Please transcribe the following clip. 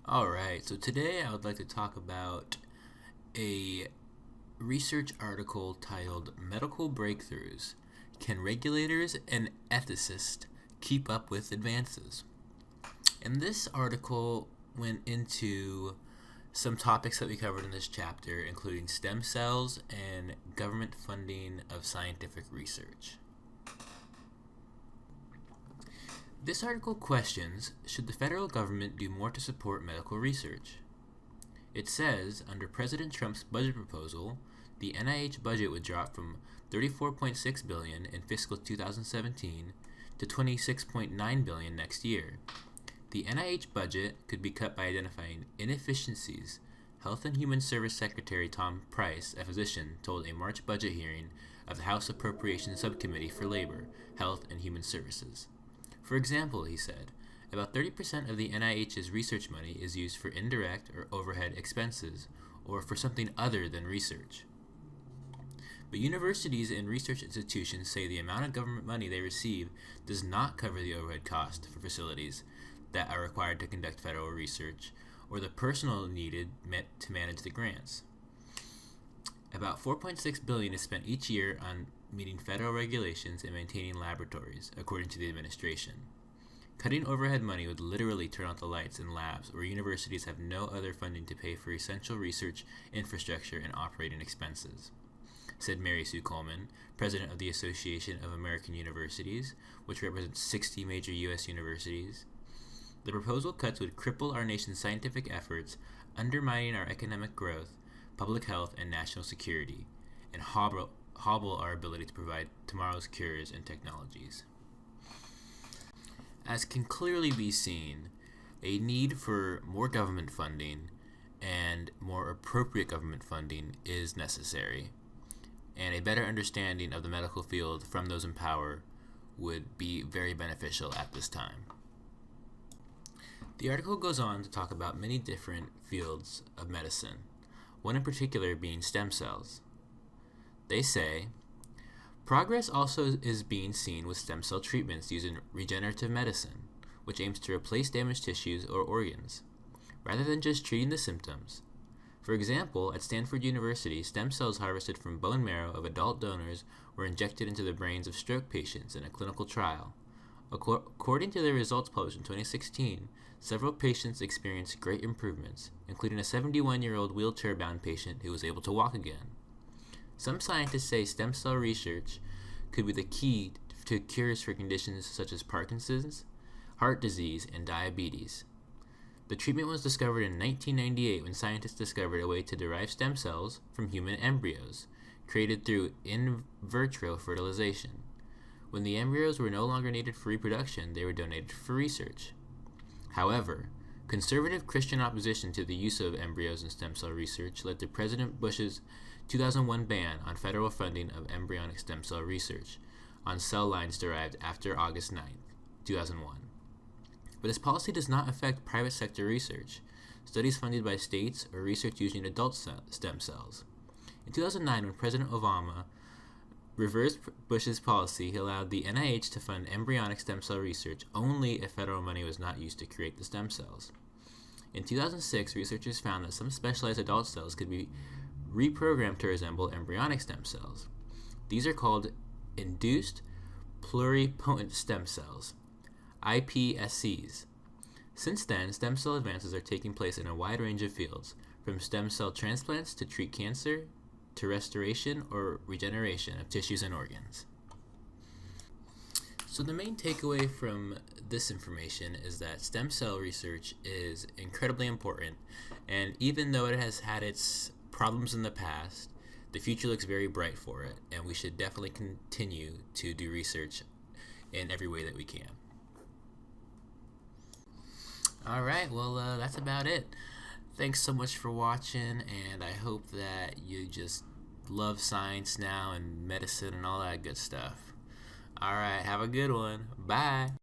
Alright, so today I would like to talk about a research article titled Medical Breakthroughs. Can Regulators and Ethicists Keep Up with Advances? And this article went into some topics that we covered in this chapter, including stem cells and government funding of scientific research. This article questions, should the federal government do more to support medical research? It says, under President Trump's budget proposal, the NIH budget would drop from $34.6 billion in fiscal 2017 to $26.9 billion next year. The NIH budget could be cut by identifying inefficiencies. Health and Human Service Secretary Tom Price, a physician, told a March budget hearing of the House Appropriations Subcommittee for Labor, Health and Human Services. For example, he said, about 30% of the NIH's research money is used for indirect or overhead expenses, or for something other than research. But universities and research institutions say the amount of government money they receive does not cover the overhead cost for facilities that are required to conduct federal research, or the personnel needed to manage the grants. About $4.6 billion is spent each year on meeting federal regulations and maintaining laboratories, according to the administration. Cutting overhead money would literally turn out the lights in labs where universities have no other funding to pay for essential research, infrastructure, and operating expenses, said Mary Sue Coleman, president of the Association of American Universities, which represents 60 major U.S. universities. The proposal cuts would cripple our nation's scientific efforts, undermining our economic growth, public health, and national security, and hobble our ability to provide tomorrow's cures and technologies. As can clearly be seen, a need for more government funding and more appropriate government funding is necessary, and a better understanding of the medical field from those in power would be very beneficial at this time. The article goes on to talk about many different fields of medicine, one in particular being stem cells. They say, progress also is being seen with stem cell treatments using regenerative medicine, which aims to replace damaged tissues or organs, rather than just treating the symptoms. For example, at Stanford University, stem cells harvested from bone marrow of adult donors were injected into the brains of stroke patients in a clinical trial. According to the results published in 2016, several patients experienced great improvements, including a 71-year-old wheelchair-bound patient who was able to walk again. Some scientists say stem cell research could be the key to cures for conditions such as Parkinson's, heart disease, and diabetes. The treatment was discovered in 1998 when scientists discovered a way to derive stem cells from human embryos, created through in vitro fertilization. When the embryos were no longer needed for reproduction, they were donated for research. However, conservative Christian opposition to the use of embryos in stem cell research led to President Bush's 2001 ban on federal funding of embryonic stem cell research on cell lines derived after August 9, 2001. But this policy does not affect private sector research, studies funded by states, or research using adult stem cells. In 2009, when President Obama reversed Bush's policy, he allowed the NIH to fund embryonic stem cell research only if federal money was not used to create the stem cells. In 2006, researchers found that some specialized adult cells could be reprogrammed to resemble embryonic stem cells. These are called induced pluripotent stem cells, iPSCs. Since then, stem cell advances are taking place in a wide range of fields, from stem cell transplants to treat cancer, to restoration or regeneration of tissues and organs. So the main takeaway from this information is that stem cell research is incredibly important, and even though it has had its problems in the past, the future looks very bright for it, and we should definitely continue to do research in every way that we can. Alright, well, that's about it. Thanks so much for watching, and I hope that you just love science now and medicine and all that good stuff. Alright, have a good one. Bye.